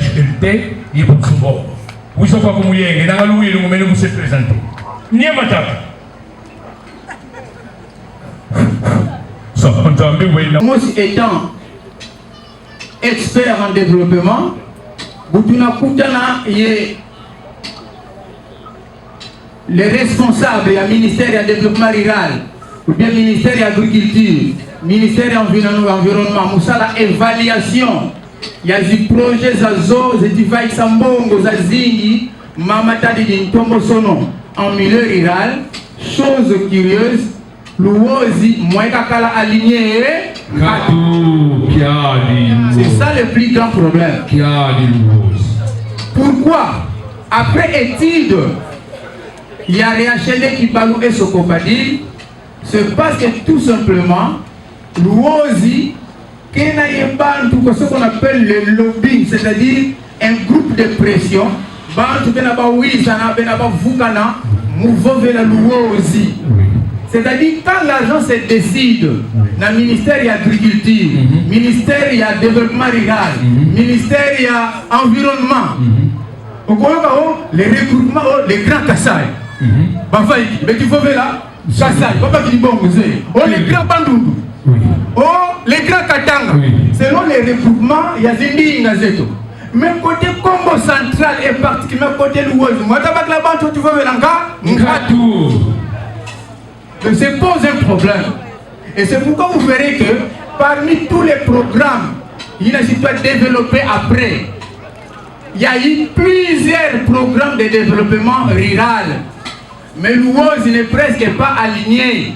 HLT, il est souvent. Vous savez pas comment il est, dans le louis, le vous se présenter. Ni à ma table. Ça, on t'a enlevé. Moi, étant expert en développement, Boutuna Koutana est le responsable du ministère du développement rural, ou bien ministère de l'agriculture, ministère de l'environnement, Moussala évaluation. Il y a des projets Zazo, des devices Sambongo, Zazingi, Mamatadi d'Intombosono en milieu rural. Chose curieuse, l'Ouozi, Mouekakala aligné. C'est ça le plus grand problème. Pourquoi? Après étude, il y a réachelé qui balou et Sokopadi, c'est parce que tout simplement, l'Ouozi, qu'il y a ce qu'on appelle le lobbying, c'est-à-dire un groupe de pression, c'est-à-dire quand l'argent se décide dans le ministère de l'Agriculture, ministère de développement rural, ministère de l'environnement, les regroupements, les grands Kassai, mais tu faut là, Kassai, papa qui dit bon, les grands Bandundu. Oh, les grands Katanga, selon les regroupements, il y a Zindi Ngazeto. Mais côté Combo central et particulièrement côté l'Ouest, moi, tu veux donc ça pose un problème. Et c'est pourquoi vous verrez que parmi tous les programmes, il a été développé après. Il y a eu plusieurs programmes de développement rural. Mais l'Ouest n'est presque pas aligné.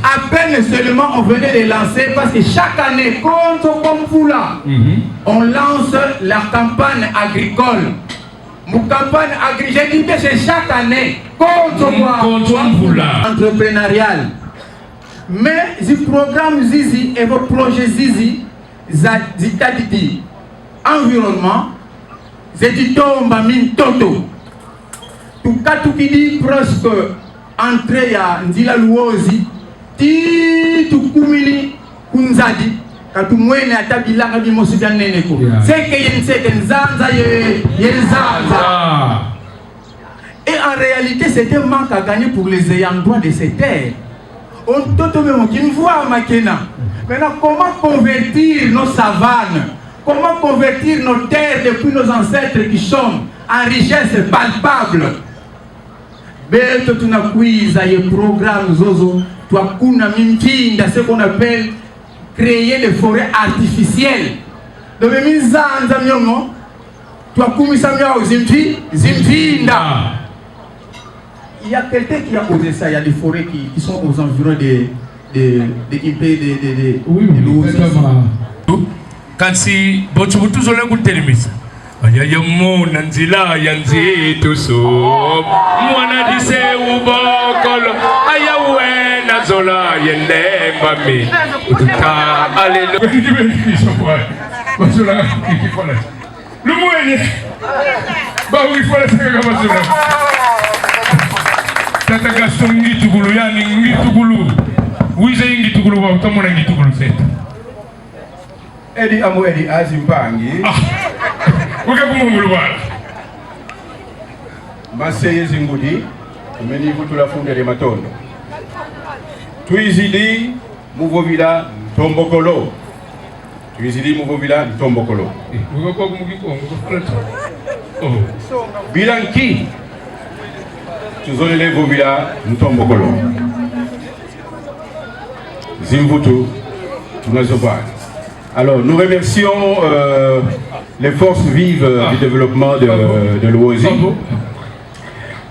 À peine seulement on venait de lancer parce que chaque année, comme vous là, on lance la campagne agricole. Mon campagne agricole, j'ai dit que c'est chaque année, entrepreneurial. Mais ce programme Zizi et vos projets Zizi, Zitadidi, environnement, Zedito Mine Toto. Tout cas, tout qui dit presque entrée à Ndila Luozi, tout kumili kunzadi, quand tout le monde a tabila quand il m'osu bien nénéko. C'est que y a une certaine zanza, et en réalité, c'était un manque à gagner pour les ayants droit de ces terres. On tout même qui me voit à Makena. Maintenant, comment convertir nos savanes? Comment convertir nos terres depuis nos ancêtres qui sont en richesse palpable? Beto tunakuiza ye programme zozo toi kuna mimkinda ce qu'on appelle créer des forêts artificielles. Donc mizanza myongo toi kumisa myao zimfinda. Il y a quelqu'un qui a osé ça, il y a des forêts qui sont aux environs de quand si bochubutu zole kutelimisa Ayayamu nanzila yanzi tuso mwana dise ubokolo ayawe nazola yende mami utuka alelo basula kifola lumwene ba wifola saka basula tata Gaston ngitugulu yani ngitugulu wize ngitugulu wa utamona ngitugulu seta Edi amwedi azimpangi Maseye zingudi umeni kutula funde de matondo Tuizidi Mouvovila Tombokolo Tuizidi Mouvovila Tombokolo Bilanki Tuzolele Vovila Tombokolo Zimvutu Tunazobani. Alors, nous remercions les forces vives du développement de l'Ouozi,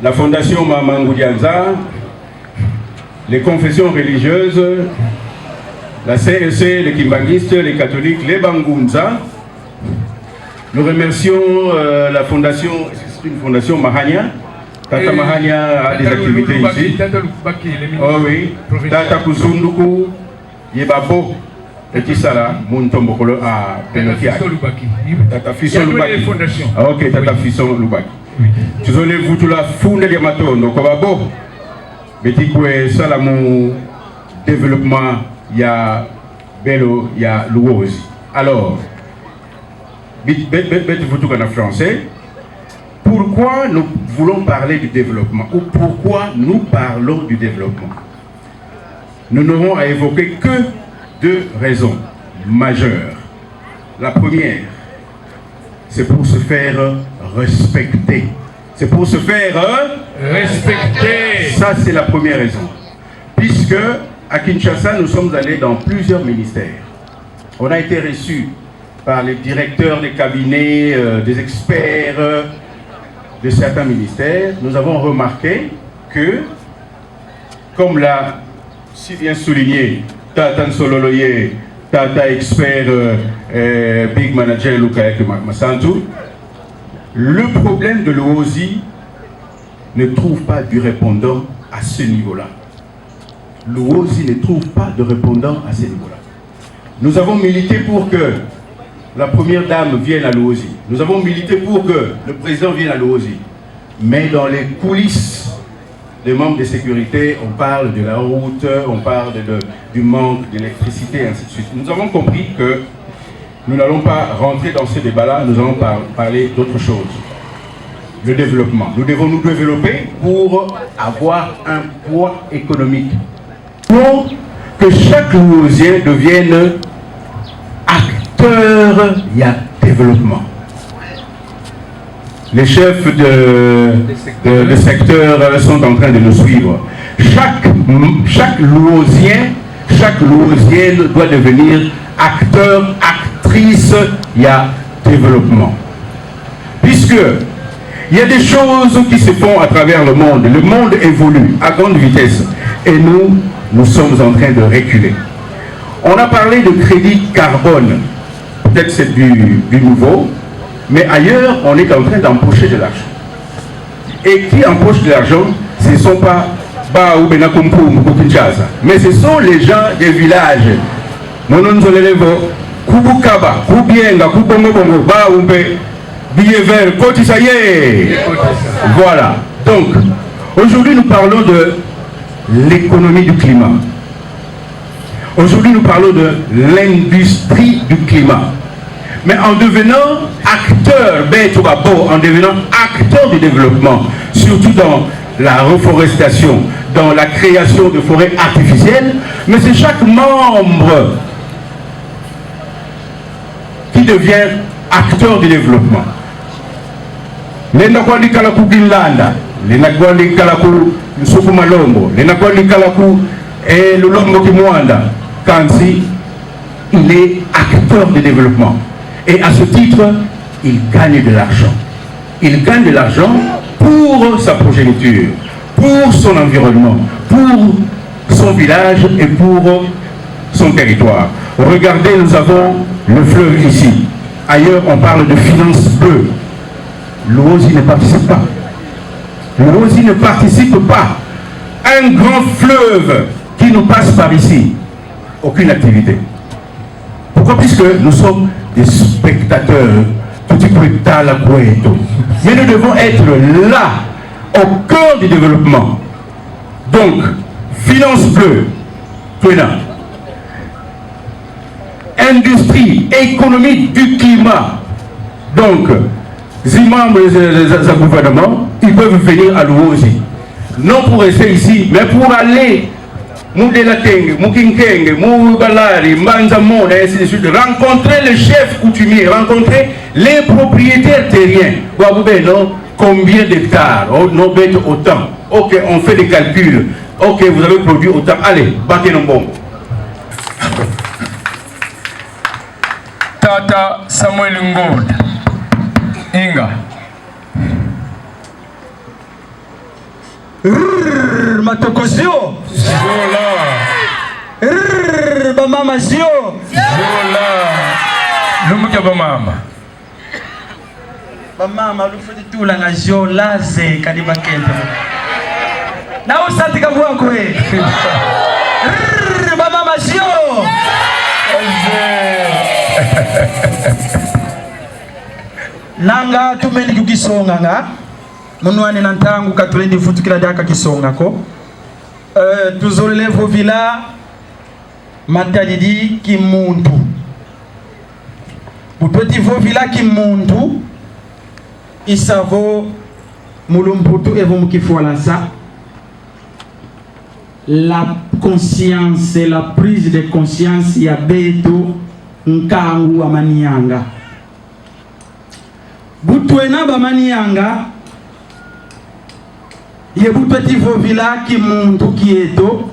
la Fondation Mamangou Dianza, les confessions religieuses, la CEC, les Kimbanguistes, les catholiques, les Bangounza. Nous remercions la fondation, c'est une fondation Mahania. Tata Mahania a des activités ici. Oh oui, Tata Kuzunduku, Yebabo. Et qui ça là, mon tombokolo à Penokia. Tata Fisson Lubaki. Ah ok, Tata Fisson Lubaki. Tu zones vous tout la foule des matons, donc on va beau. Mais tu sais ça là mon développement, il y a Bello, il y a l'Ouozi. Alors, en français. Pourquoi nous voulons parler du développement ou pourquoi nous parlons du développement? Nous n'aurons à évoquer que deux raisons majeures. La première, c'est pour se faire respecter. C'est pour se faire respecter. Ça, c'est la première raison. Puisque à Kinshasa, nous sommes allés dans plusieurs ministères. On a été reçus par les directeurs des cabinets, des experts de certains ministères. Nous avons remarqué que, comme l'a si bien souligné Tata Nsololoye, Tata expert Big Manager Lukayak Masantou, le problème de l'OOSI ne trouve pas du répondant à ce niveau-là. L'OOSI ne trouve pas de répondant à ce niveau-là. Nous avons milité pour que la première dame vienne à l'OOSI. Nous avons milité pour que le président vienne à l'OOSI. Mais dans les coulisses des membres de sécurité, on parle de la route, on parle du manque d'électricité, et ainsi de suite. Nous avons compris que nous n'allons pas rentrer dans ce débat-là, nous allons parler d'autre chose. Le développement. Nous devons nous développer pour avoir un poids économique. Pour que chaque Louosien devienne acteur, il y a développement. Les chefs de secteur sont en train de nous suivre. Chaque Louosien doit devenir acteur, actrice, il y a développement. Puisque il y a des choses qui se font à travers le monde. Le monde évolue à grande vitesse. Et nous sommes en train de reculer. On a parlé de crédit carbone. Peut-être c'est du nouveau. Mais ailleurs, on est en train d'empocher de l'argent. Et qui empoche de l'argent, ce ne sont pas Baou Benakumpu ou Kinshasa. Mais ce sont les gens des villages. Mononzolelevo, Kubukaba, Kubienga, Kubongo Bongo, Baou Billever, Kotisaye. Voilà. Donc, aujourd'hui, nous parlons de l'économie du climat. Aujourd'hui, nous parlons de l'industrie du climat. Mais en devenant acteur, en devenant acteur du développement, surtout dans la reforestation, dans la création de forêts artificielles, mais c'est chaque membre qui devient acteur du développement. Les Nakwandi Kalaku Binlanda, les Nakwandi Kalaku Nsukumalombo, les Nakwandi Kalaku et le Lombo Kimwanda, Kansi, il est acteur du développement. Et à ce titre, il gagne de l'argent. Il gagne de l'argent pour sa progéniture, pour son environnement, pour son village et pour son territoire. Regardez, nous avons le fleuve ici. Ailleurs, on parle de finances bleues. L'OOSI ne participe pas. L'OOSI ne participe pas. Un grand fleuve qui nous passe par ici. Aucune activité. Pourquoi? Puisque nous sommes des spectateurs. Mais nous devons être là, au cœur du développement. Donc, finance bleue, industrie, économie du climat. Donc, les membres du gouvernement, ils peuvent venir à l'OOSI. Non pour rester ici, mais pour aller Moudelateng, Moukinkeng, Moubalari, Mbanzamon, et ainsi de suite. Rencontrer les chefs coutumiers, rencontrer les propriétaires terriens. Combien d'hectares? Non, autant. Ok, on fait des calculs. Ok, vous avez produit autant. Allez, battez nos bombes. Tata Samuel Ngod. Inga. Matokosio Zola. Bamama Zio Zola. Lumuka bamama. Bamama lufuti tula nga Zio laze kadiba kente. Na usati kabwangu we. Bamama Zio. Nanga tumeni kukisonga nga. Munwane nantangu katulendi futu kila daka kisonga ko. Tuzolele vovila matadidi kimuntu. Butweti vovila ki muntu isavo mulumputu evo mkifuala sa. La conscience et la prise de conscience ya beto nkangu amanianga. Butwena bamanianga ye butweti vovila ki muntu kieto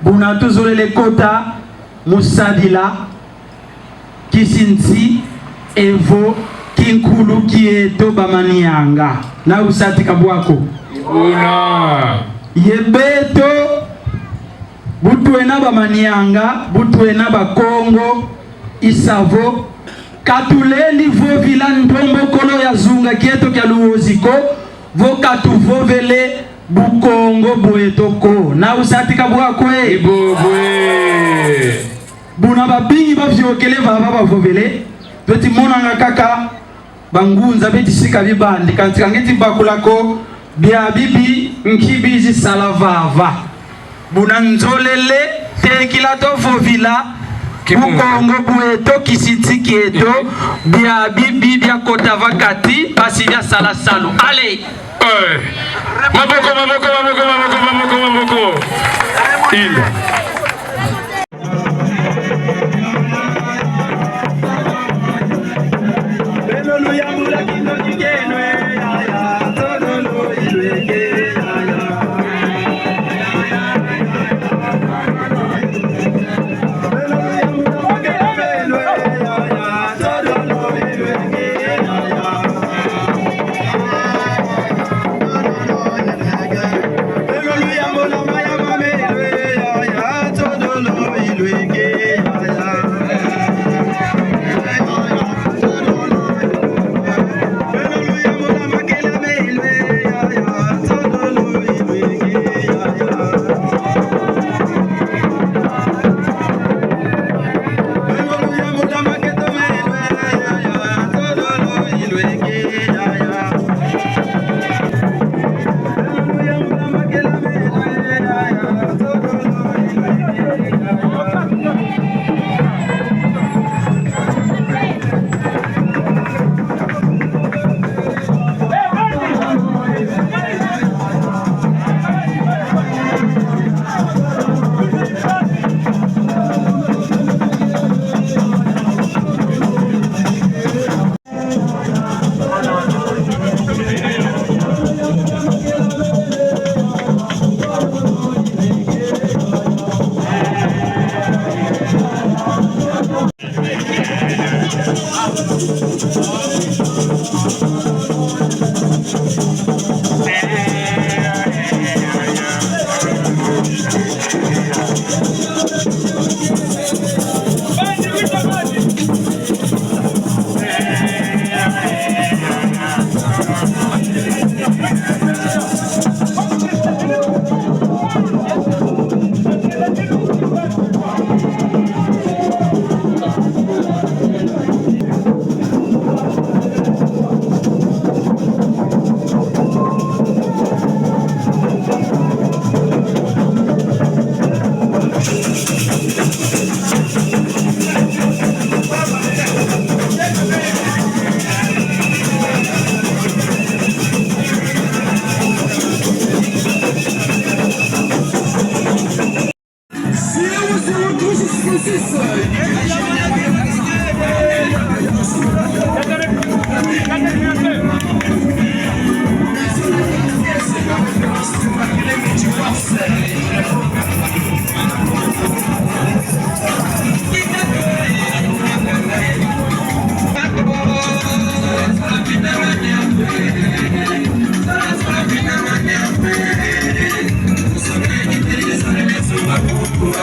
buna tuzulele kota musadila kisinti evo kinkulu kieto bamanianga na usati kabwako Una yebeto butwena bamanianga butwena bakongo isavo katuleli vovila ntombo kolo ya zunga kieto kya luoziko vo katuvovele bukongo boetoko na usati kabwako ibobwe buna babingi bavyokele baba bavovele beti monanga kaka bangunza beti sika bibandi kantika ngeti bakulako bia bibi nkibizi salavava buna nzolele tekila to vovila bukongo bueto kisiti kieto bia bibi bia kota vakati basi bia salasalu ale maboko Ila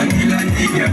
Akila niga,